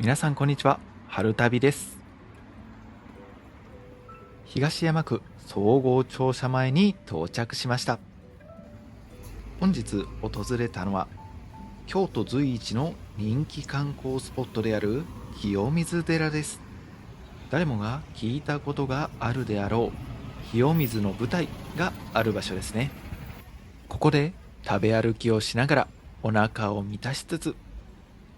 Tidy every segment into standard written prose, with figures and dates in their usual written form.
皆さんこんにちは。春旅です。東山区総合庁舎前に到着しました。本日訪れたのは京都随一の人気観光スポットである清水寺です。誰もが聞いたことがあるであろう清水の舞台がある場所ですね。ここで食べ歩きをしながらお腹を満たしつつ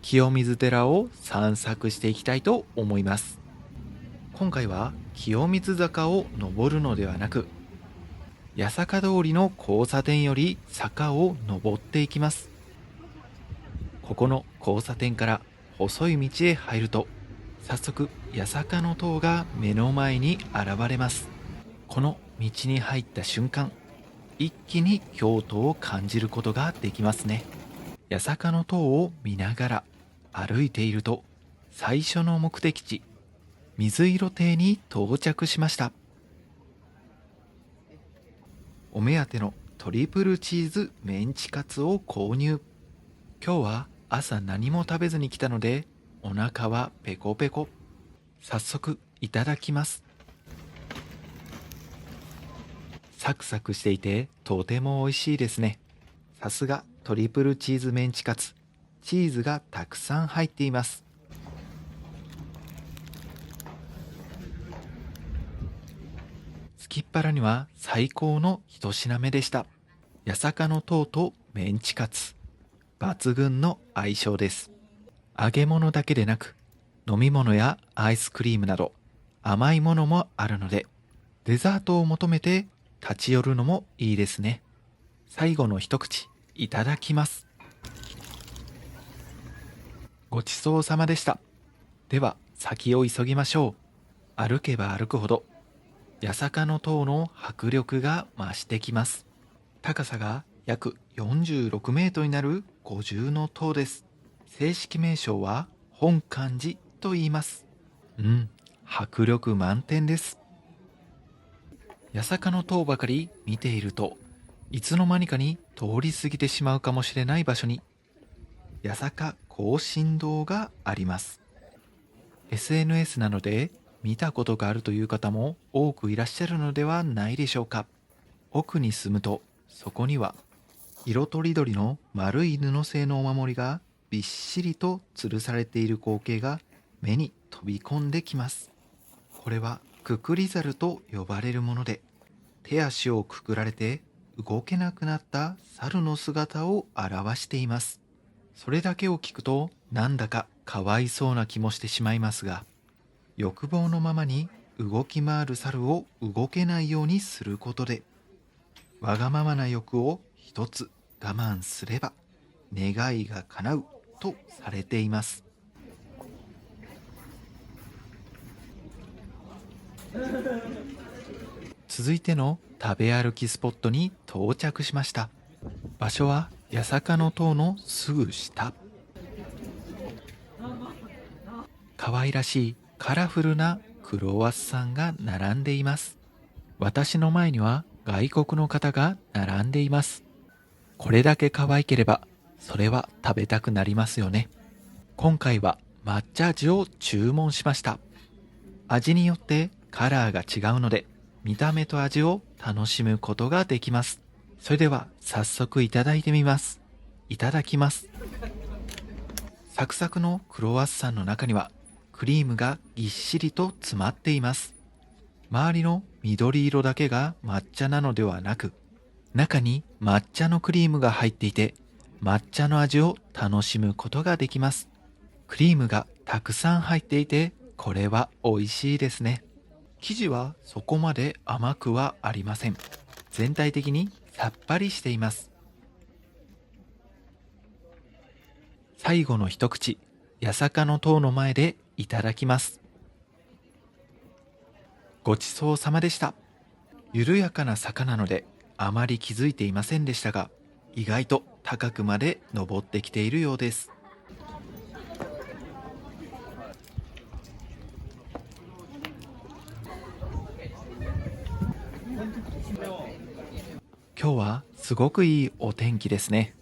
清水寺を散策していきたいと思います。今回は清水坂を登るのではなく、八坂通りの交差点より坂を登っていきます。ここの交差点から細い道へ入ると、早速八坂の塔が目の前に現れます。この道に入った瞬間、一気に京都を感じることができますね。八坂の塔を見ながら歩いていると、最初の目的地水色亭に到着しました。お目当てのトリプルチーズメンチカツを購入。今日は朝何も食べずに来たのでお腹はペコペコ。早速いただきます。サクサクしていてとても美味しいですね。さすがトリプルチーズメンチカツ。チーズがたくさん入っています。すきっ腹には最高の一品目でした。八坂の塔とメンチカツ、抜群の相性です。揚げ物だけでなく飲み物やアイスクリームなど甘いものもあるので、デザートを求めて立ち寄るのもいいですね。最後の一口いただきます。ごちそうさまでした。では先を急ぎましょう。歩けば歩くほど八坂の塔の迫力が増してきます。高さが約46メートルになる五重の塔です。正式名称は本観寺と言います。迫力満点です。八坂の塔ばかり見ていると、いつの間にかに通り過ぎてしまうかもしれない場所に八坂庚申堂があります。 SNS などで見たことがあるという方も多くいらっしゃるのではないでしょうか。奥に進むと、そこには色とりどりの丸い布製のお守りがびっしりと吊るされている光景が目に飛び込んできます。これはくくり猿と呼ばれるもので、手足をくくられて動けなくなった猿の姿を表しています。それだけを聞くとなんだかかわいそうな気もしてしまいますが、欲望のままに動き回る猿を動けないようにすることで、わがままな欲を一つ我慢すれば願いが叶うとされています。続いての食べ歩きスポットに到着しました。場所は八坂の塔のすぐ下。可愛らしいカラフルなクロワッサンが並んでいます。私の前には外国の方が並んでいます。これだけ可愛ければそれは食べたくなりますよね。今回は抹茶味を注文しました。味によってカラーが違うので、見た目と味を楽しむことができます。それでは早速いただいてみます。いただきます。サクサクのクロワッサンの中にはクリームがぎっしりと詰まっています。周りの緑色だけが抹茶なのではなく、中に抹茶のクリームが入っていて、抹茶の味を楽しむことができます。クリームがたくさん入っていて、これは美味しいですね。生地はそこまで甘くはありません。全体的にさっぱりしています。最後の一口、八坂の塔の前でいただきます。ごちそうさまでした。緩やかな坂なのであまり気づいていませんでしたが、意外と高くまで登ってきているようです。今日はすごくいいお天気ですね。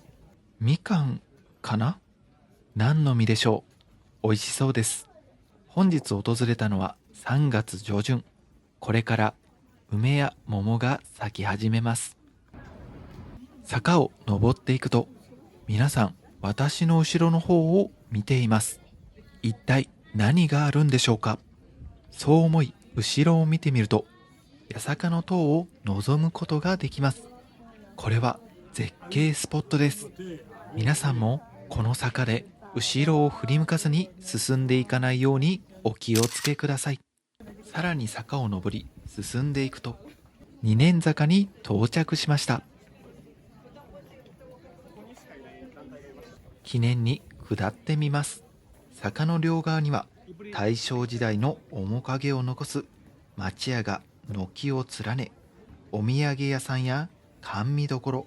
みかんかな？何の実でしょう。美味しそうです。本日訪れたのは3月上旬。これから梅や桃が咲き始めます。坂を登っていくと、皆さん私の後ろの方を見ています。一体何があるんでしょうか。そう思い後ろを見てみると、八坂の塔を望むことができます。これは絶景スポットです。皆さんもこの坂で後ろを振り向かずに進んでいかないようにお気をつけください。さらに坂を登り進んでいくと、二年坂に到着しました。記念に下ってみます。坂の両側には大正時代の面影を残す町屋が軒を連ね、お土産屋さんや甘味処、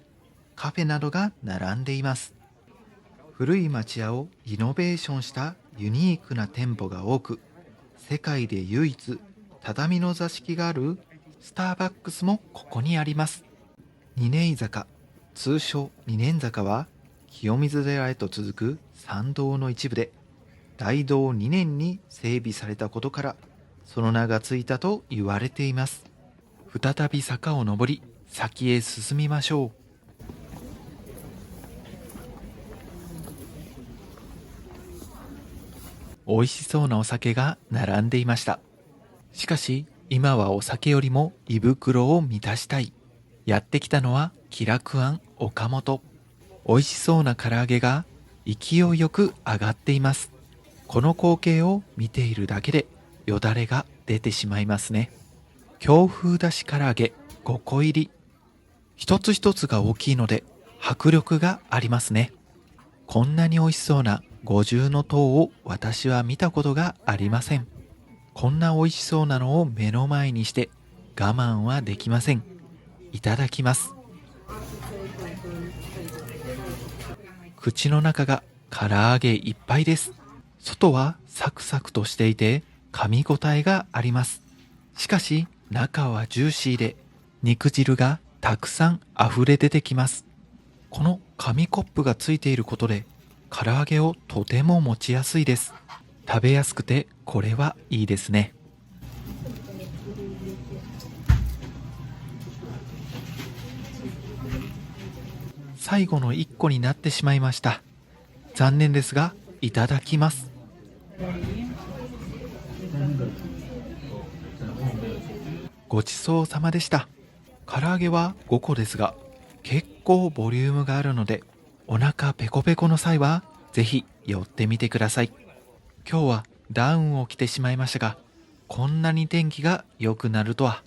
カフェなどが並んでいます。古い町屋をリノベーションしたユニークな店舗が多く、世界で唯一畳の座敷があるスターバックスもここにあります。二年井坂、通称二年坂は清水寺へと続く参道の一部で、大道2年に整備されたことからその名がついたと言われています。再び坂を登り先へ進みましょう。美味しそうなお酒が並んでいました。しかし今はお酒よりも胃袋を満たしたい。やってきたのは喜楽庵岡本。美味しそうな唐揚げが勢いよく上がっています。この光景を見ているだけでよだれが出てしまいますね。京風だし唐揚げ5個入り。一つ一つが大きいので迫力がありますね。こんなに美味しそうな五重の塔を私は見たことがありません。こんな美味しそうなのを目の前にして我慢はできません。いただきます。口の中が唐揚げいっぱいです。外はサクサクとしていて噛み応えがあります。しかし中はジューシーで肉汁がたくさん溢れ出てきます。この紙コップがついていることで唐揚げをとても持ちやすいです。食べやすくてこれはいいですね。最後の1個になってしまいました。残念ですがいただきます。ごちそうさまでした。唐揚げは5個ですが結構ボリュームがあるので、お腹ペコペコの際はぜひ寄ってみてください。今日はダウンを着てしまいましたが、こんなに天気が良くなるとは。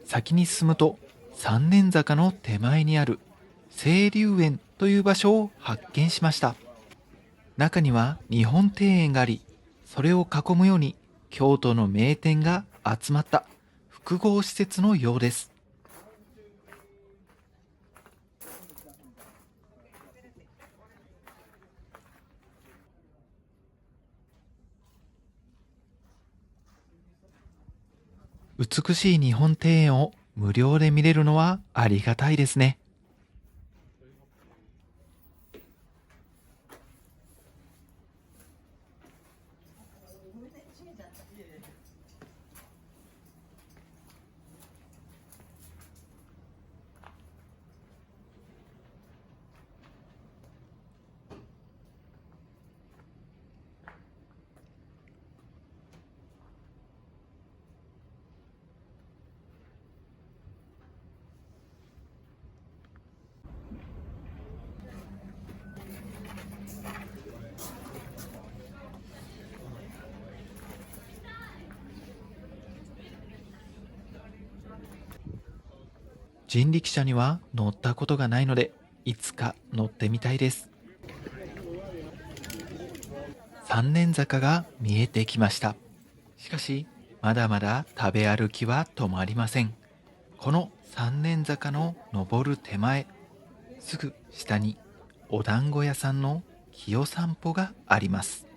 先に進むと三年坂の手前にある清流園という場所を発見しました。中には日本庭園があり、それを囲むように京都の名店が集まった複合施設のようです。美しい日本庭園を無料で見れるのはありがたいですね。人力車には乗ったことがないので、いつか乗ってみたいです。三年坂が見えてきました。しかし、まだまだ食べ歩きは止まりません。この三年坂の登る手前、すぐ下にお団子屋さんの清散歩があります。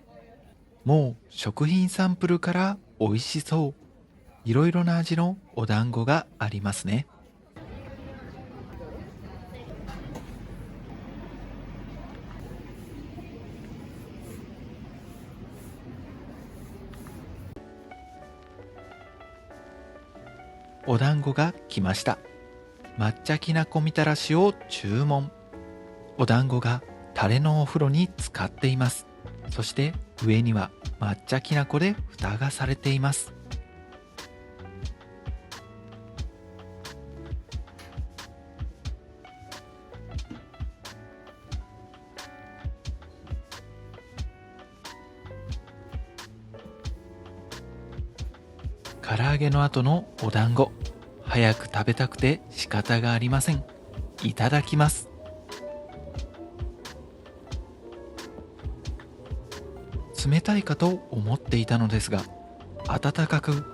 もう食品サンプルから美味しそう、いろいろな味のお団子がありますね。お団子が来ました。抹茶きなこみたらしを注文。お団子がタレのお風呂に浸かっています。そして上には抹茶きなこで蓋がされています。唐揚げの後のお団子、早く食べたくて仕方がありません。いただきます。冷たいかと思っていたのですが、温かく、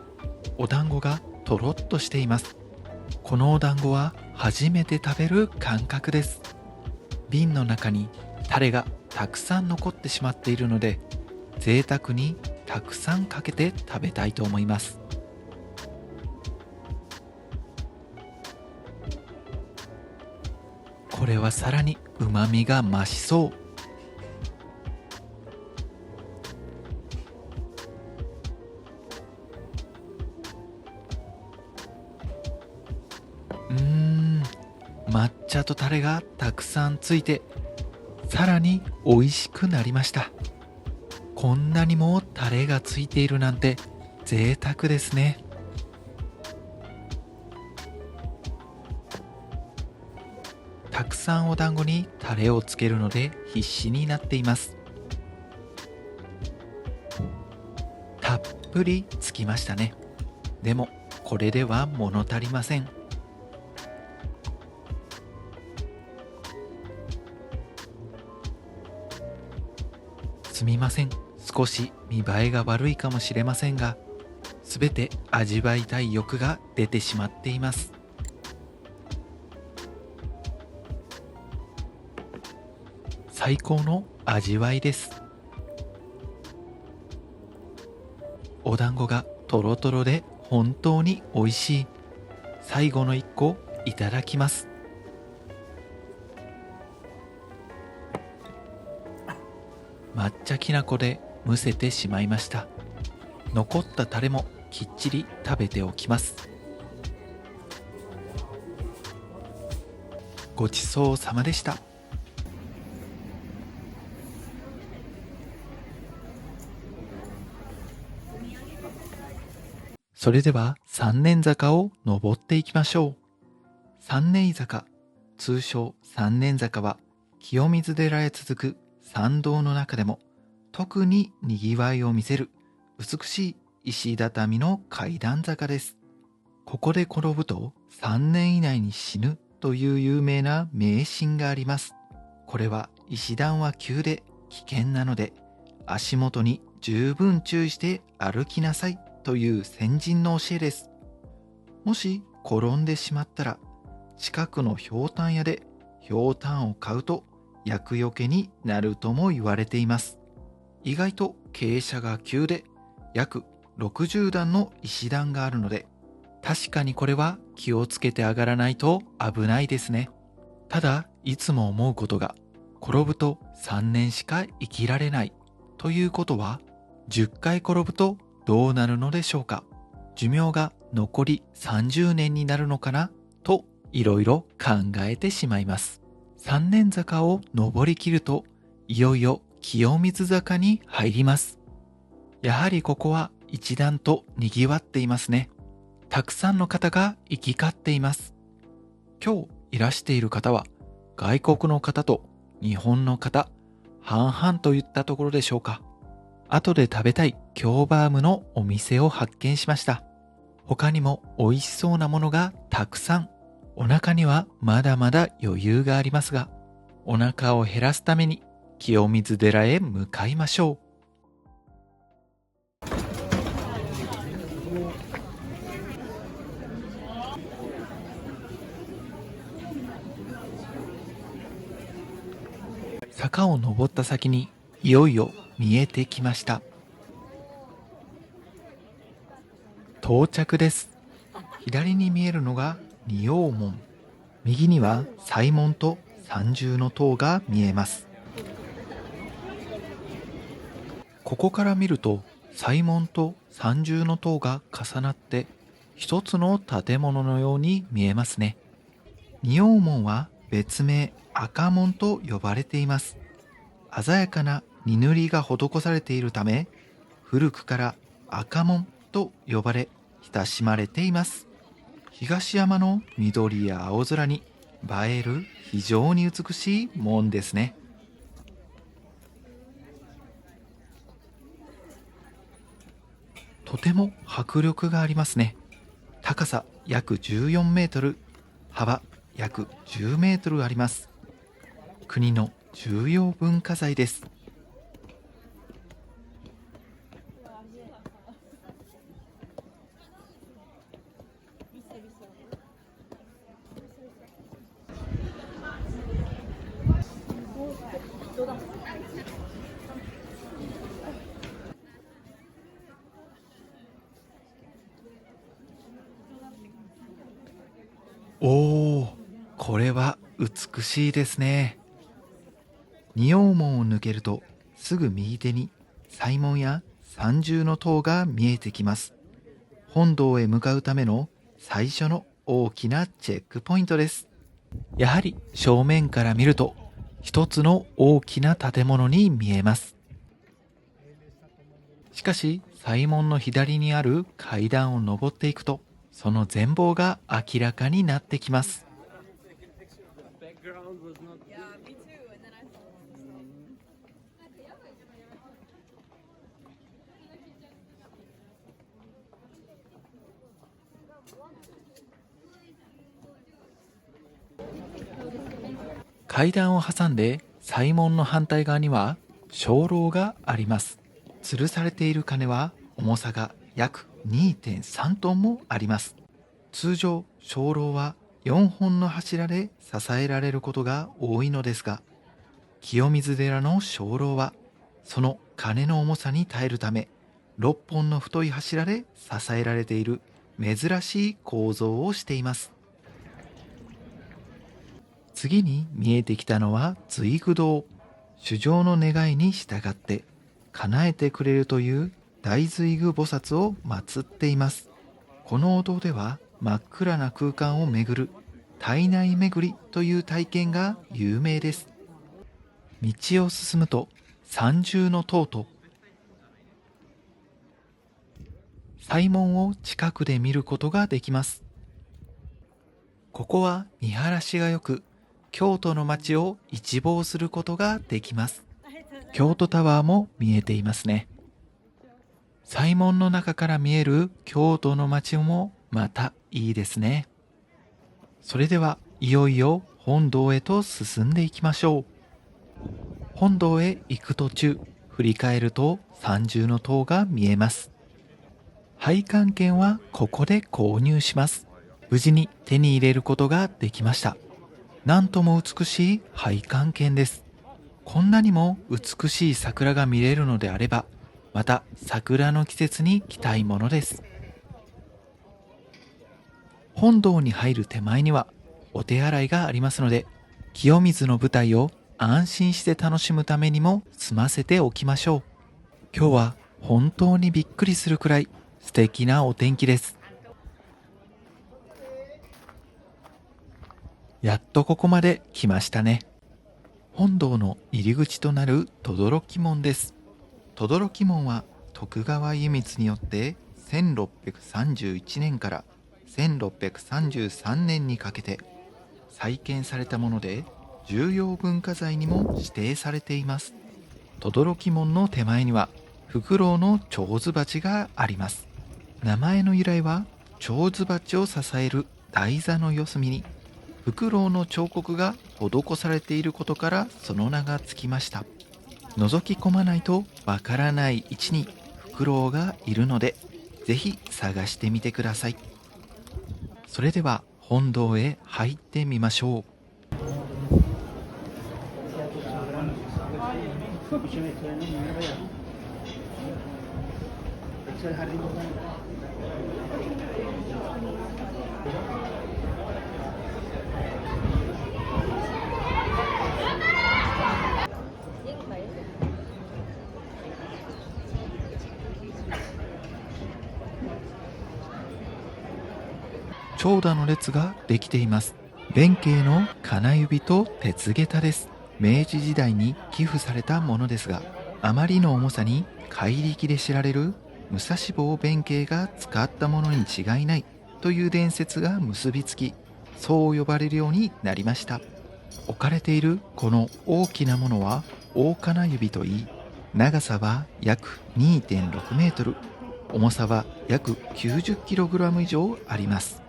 お団子がとろっとしています。このお団子は初めて食べる感覚です。瓶の中にタレがたくさん残ってしまっているので、贅沢にたくさんかけて食べたいと思います。これはさらに旨味が増しそう。抹茶とタレがたくさんついて、さらに美味しくなりました。こんなにもタレがついているなんて贅沢ですね。たくさんお団子にタレをつけるので必死になっています。たっぷりつきましたね。でもこれでは物足りません。すみません、少し見栄えが悪いかもしれませんが、すべて味わいたい欲が出てしまっています。最高の味わいです。お団子がとろとろで本当に美味しい。最後の一個いただきます。抹茶きなこでむせてしまいました。残ったタレもきっちり食べておきます。ごちそうさまでした。それでは三年坂を登っていきましょう。三年坂、通称三年坂は清水寺へ続く参道の中でも特ににぎわいを見せる美しい石畳の階段坂です。ここで転ぶと3年以内に死ぬという有名な迷信があります。これは石段は急で危険なので足元に十分注意して歩きなさいという先人の教えです。もし転んでしまったら近くのひょうたん屋でひょうたんを買うと厄除けになるとも言われています。意外と傾斜が急で約60段の石段があるので、確かにこれは気をつけて上がらないと危ないですね。ただいつも思うことが、転ぶと3年しか生きられないということは、10回転ぶとどうなるのでしょうか。寿命が残り30年になるのかなといろいろ考えてしまいます。三年坂を登りきるといよいよ清水坂に入ります。やはりここは一段と賑わっていますね。たくさんの方が行き交っています。今日いらしている方は外国の方と日本の方半々といったところでしょうか。後で食べたい京バームのお店を発見しました。他にも美味しそうなものがたくさん。お腹にはまだまだ余裕がありますが、お腹を減らすために清水寺へ向かいましょう。坂を登った先にいよいよ見えてきました。到着です。左に見えるのが仁王門、右には西門と三重の塔が見えます。ここから見ると西門と三重の塔が重なって一つの建物のように見えますね。仁王門は別名赤門と呼ばれています。鮮やかな荷塗りが施されているため、古くから赤門と呼ばれ親しまれています。東山の緑や青空に映える非常に美しい門ですね。とても迫力がありますね。高さ約14メートル、幅約10メートルあります。国の重要文化財です。おー、これは美しいですね。仁王門を抜けるとすぐ右手に西門や三重の塔が見えてきます。本堂へ向かうための最初の大きなチェックポイントです。やはり正面から見ると一つの大きな建物に見えます。しかし西門の左にある階段を上っていくとその全貌が明らかになってきます。階段を挟んで西門の反対側には鐘楼があります。吊るされている鐘は重さが約 2.3 トンもあります。通常鐘楼は4本の柱で支えられることが多いのですが、清水寺の鐘楼はその鐘の重さに耐えるため6本の太い柱で支えられている珍しい構造をしています。次に見えてきたのは随具堂。主上の願いに従って叶えてくれるという大随具菩薩を祀っています。このお堂では真っ暗な空間を巡る体内巡りという体験が有名です。道を進むと三重の塔と西門を近くで見ることができます。ここは見晴らしが良く、京都の街を一望することができます。京都タワーも見えていますね。西門の中から見える京都の街もまたいいですね。それではいよいよ本堂へと進んでいきましょう。本堂へ行く途中、振り返ると三重の塔が見えます。拝観券はここで購入します。無事に手に入れることができました。なんとも美しい拝観券です。こんなにも美しい桜が見れるのであれば、また桜の季節に来たいものです。本堂に入る手前にはお手洗いがありますので、清水の舞台を安心して楽しむためにも済ませておきましょう。今日は本当にびっくりするくらい素敵なお天気です。やっとここまで来ましたね。本堂の入り口となる轟門です。轟門は徳川家光によって1631年から1633年にかけて再建されたもので、重要文化財にも指定されています。轟門の手前にはフクロウの蝶子鉢があります。名前の由来は蝶子鉢を支える台座の四隅にフクロウの彫刻が施されていることからその名がつきました。覗き込まないとわからない位置にフクロウがいるので、ぜひ探してみてください。それでは本堂へ入ってみましょう。長蛇の列ができています。弁慶の金指と鉄下駄です。明治時代に寄付されたものですが、あまりの重さに怪力で知られる武蔵坊弁慶が使ったものに違いないという伝説が結びつき、そう呼ばれるようになりました。置かれているこの大きなものは大金指といい、長さは約 2.6 メートル、重さは約 90kg 以上あります。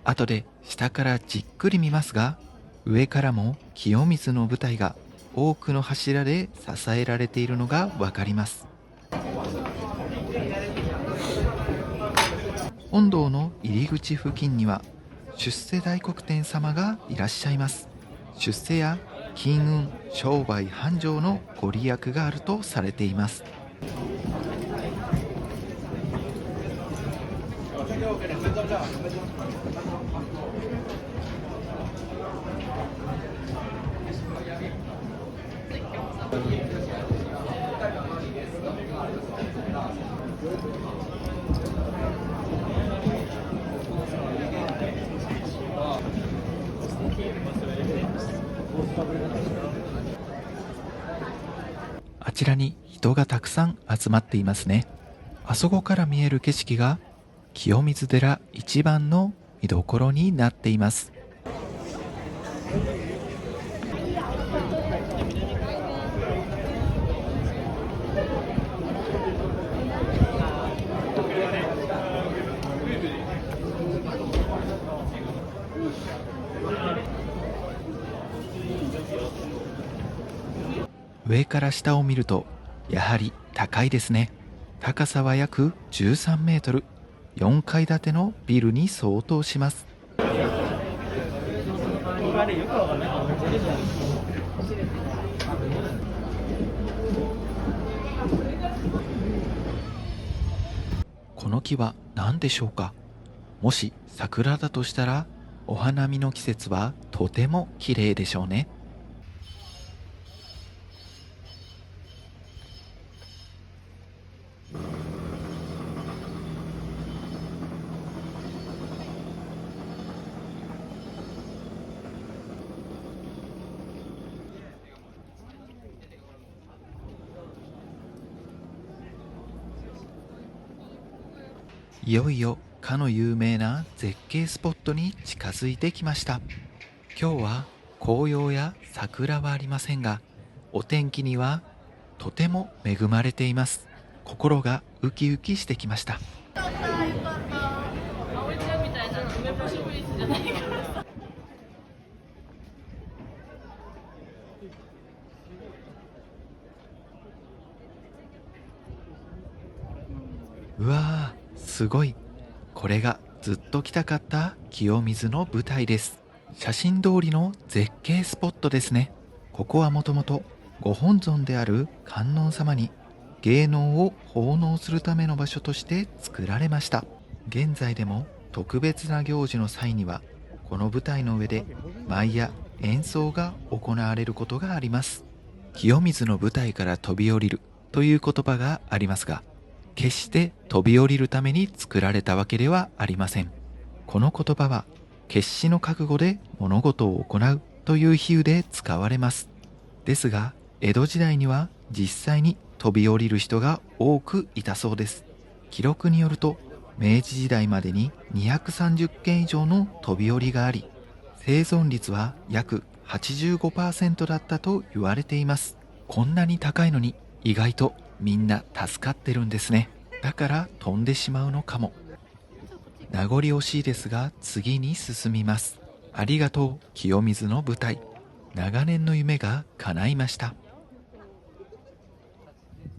後で下からじっくり見ますが、上からも清水の舞台が多くの柱で支えられているのがわかります。本堂の入り口付近には出世大黒天様がいらっしゃいます。出世や金運、商売繁盛のご利益があるとされています。あちらに人がたくさん集まっていますね。あそこから見える景色が清水寺一番の見どころになっています。上から下を見るとやはり高いですね。高さは約13メートル、4階建てのビルに相当します。この木は何でしょうか。もし桜だとしたら、お花見の季節はとても綺麗でしょうね。いよいよかの有名な絶景スポットに近づいてきました。今日は紅葉や桜はありませんが、お天気にはとても恵まれています。心がウキウキしてきました。葵ちゃんみたいな梅干しブリスじゃないからさ。うわー、すごい。これがずっと来たかった清水の舞台です。写真通りの絶景スポットですね。ここはもともとご本尊である観音様に芸能を奉納するための場所として作られました。現在でも特別な行事の際にはこの舞台の上で舞や演奏が行われることがあります。清水の舞台から飛び降りるという言葉がありますが、決して飛び降りるために作られたわけではありません。この言葉は決死の覚悟で物事を行うという比喩で使われます。ですが江戸時代には実際に飛び降りる人が多くいたそうです。記録によると明治時代までに230件以上の飛び降りがあり、生存率は約 85% だったと言われています。こんなに高いのに意外とみんな助かってるんですね。だから飛んでしまうのかも。名残惜しいですが次に進みます。ありがとう清水の舞台。長年の夢が叶いました。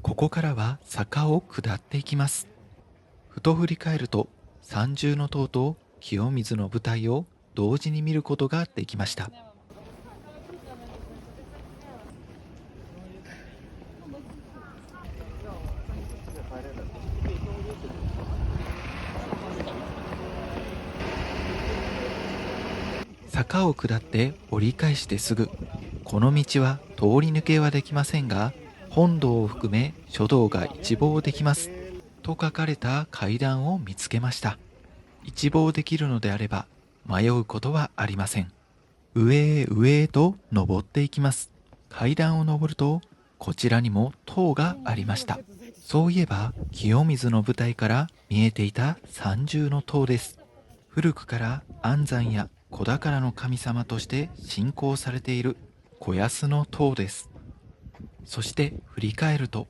ここからは坂を下っていきます。ふと振り返ると三重塔と清水の舞台を同時に見ることができました。坂を下って折り返してすぐ、この道は通り抜けはできませんが、本堂を含め書道が一望できますと書かれた階段を見つけました。一望できるのであれば迷うことはありません。上へ上へと登っていきます。階段を登ると、こちらにも塔がありました。そういえば清水の舞台から見えていた三重の塔です。古くから安産や子宝の神様として信仰されている子安の塔です。そして振り返ると、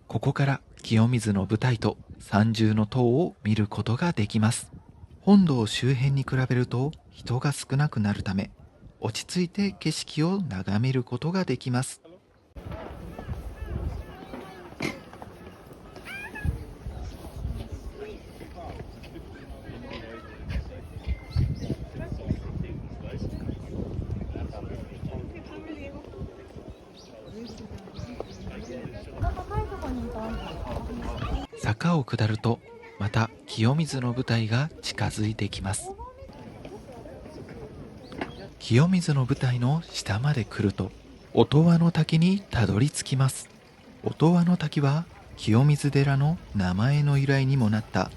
ここから清水の舞台と三重の塔を見ることができます。本堂周辺に比べると人が少なくなるため、落ち着いて景色を眺めることができます。坂を下ると、また清水の舞台が近づいてきます。清水の舞台の下まで来ると、音羽の滝にたどり着きます。音羽の滝は清水寺の名前の由来にもなった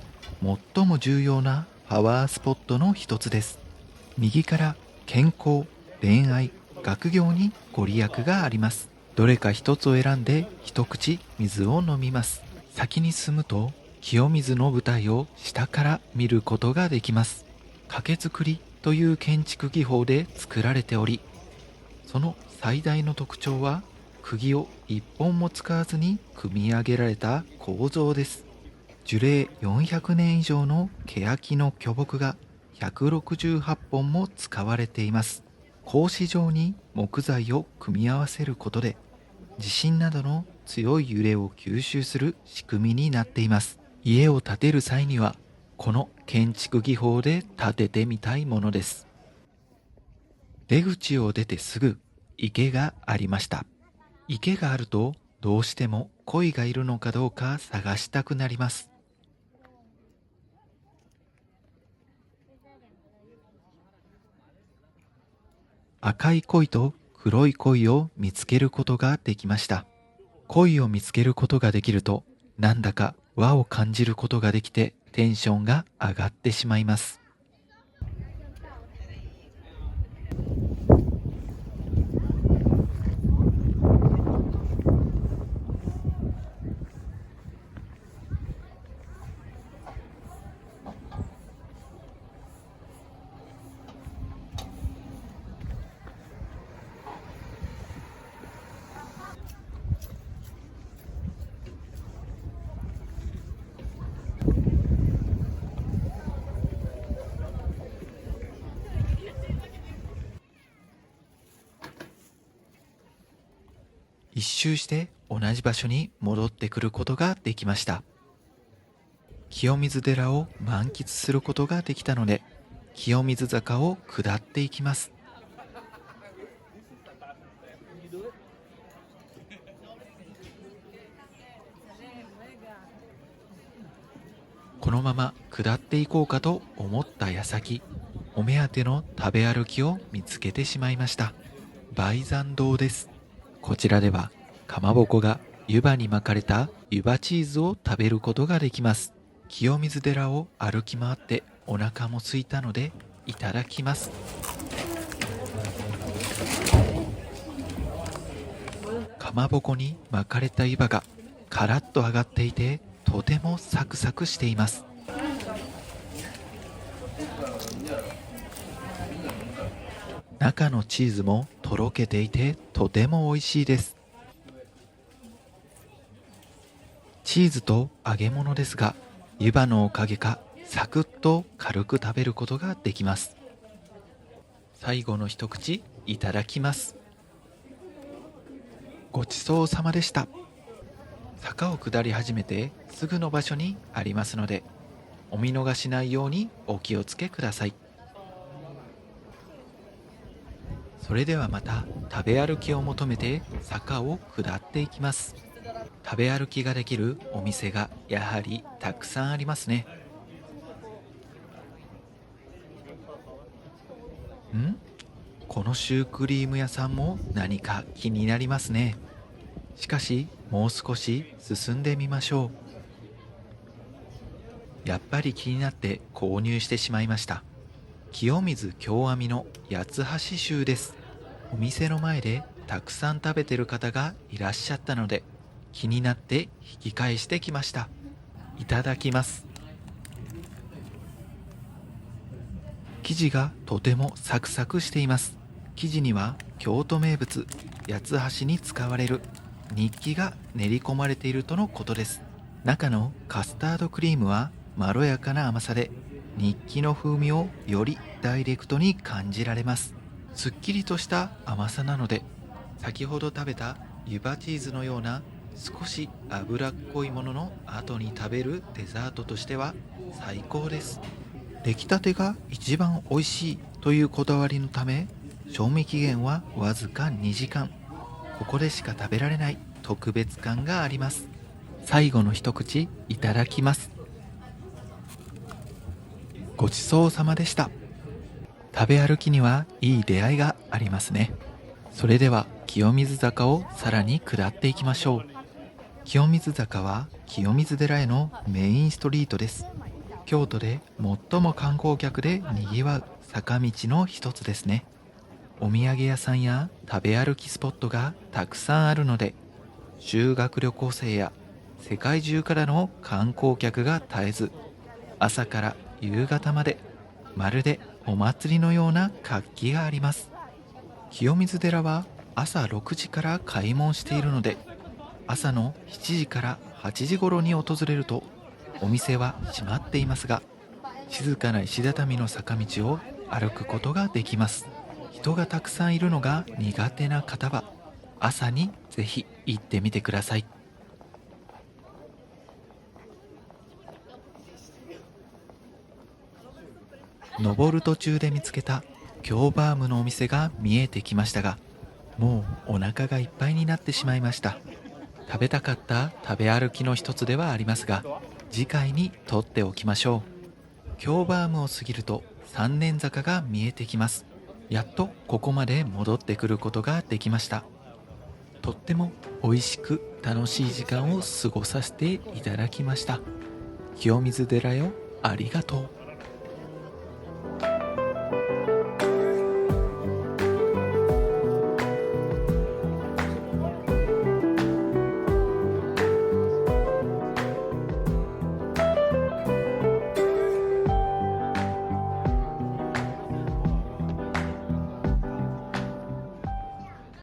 最も重要なパワースポットの一つです。右から健康、恋愛、学業にご利益があります。どれか一つを選んで一口水を飲みます。先に進むと清水の舞台を下から見ることができます。掛け造りという建築技法で作られており、その最大の特徴は釘を一本も使わずに組み上げられた構造です。樹齢400年以上の欅の巨木が168本も使われています。格子状に木材を組み合わせることで、地震などの強い揺れを吸収する仕組みになっています。家を建てる際にはこの建築技法で建ててみたいものです。出口を出てすぐ池がありました。池があるとどうしても鯉がいるのかどうか探したくなります。赤い鯉と黒い鯉を見つけることができました。鯉を見つけることができると、なんだか和を感じることができてテンションが上がってしまいます。一周して同じ場所に戻ってくることができました。清水寺を満喫することができたので、清水坂を下っていきます。このまま下っていこうかと思った矢先、お目当ての食べ歩きを見つけてしまいました。梅山堂です。こちらではかまぼこが湯葉に巻かれた湯葉チーズを食べることができます。清水寺を歩き回ってお腹も空いたのでいただきます。かまぼこに巻かれた湯葉がカラッと揚がっていて、とてもサクサクしています。中のチーズもとろけていてとても美味しいです。チーズと揚げ物ですが、湯葉のおかげかサクッと軽く食べることができます。最後の一口いただきます。ごちそうさまでした。坂を下り始めてすぐの場所にありますので、お見逃しないようにお気をつけください。それではまた食べ歩きを求めて坂を下っていきます。食べ歩きができるお店がやはりたくさんありますね。このシュークリーム屋さんも何か気になりますね。しかしもう少し進んでみましょう。やっぱり気になって購入してしまいました。清水京阿弥の八つ橋シューです。お店の前でたくさん食べてる方がいらっしゃったので、気になって引き返してきました。いただきます。生地がとてもサクサクしています。生地には京都名物八つ橋に使われる日記が練り込まれているとのことです。中のカスタードクリームはまろやかな甘さで、日記の風味をよりダイレクトに感じられます。すっきりとした甘さなので、先ほど食べた湯葉チーズのような少し脂っこいものの後に食べるデザートとしては最高です。出来たてが一番美味しいというこだわりのため、賞味期限はわずか2時間。ここでしか食べられない特別感があります。最後の一口いただきます。ごちそうさまでした。食べ歩きにはいい出会いがありますね。それでは清水坂をさらに下っていきましょう。清水坂は清水寺へのメインストリートです。京都で最も観光客でにぎわう坂道の一つですね。お土産屋さんや食べ歩きスポットがたくさんあるので、修学旅行生や世界中からの観光客が絶えず、朝から夕方までまるでお祭りのような活気があります。清水寺は朝6時から開門しているので、朝の7時から8時頃に訪れるとお店は閉まっていますが、静かな石畳の坂道を歩くことができます。人がたくさんいるのが苦手な方は朝にぜひ行ってみてください。登る途中で見つけた京バームのお店が見えてきましたが、もうお腹がいっぱいになってしまいました。食べたかった食べ歩きの一つではありますが、次回にとっておきましょう。京バームを過ぎると三年坂が見えてきます。やっとここまで戻ってくることができました。とっても美味しく楽しい時間を過ごさせていただきました。清水寺よ、ありがとう。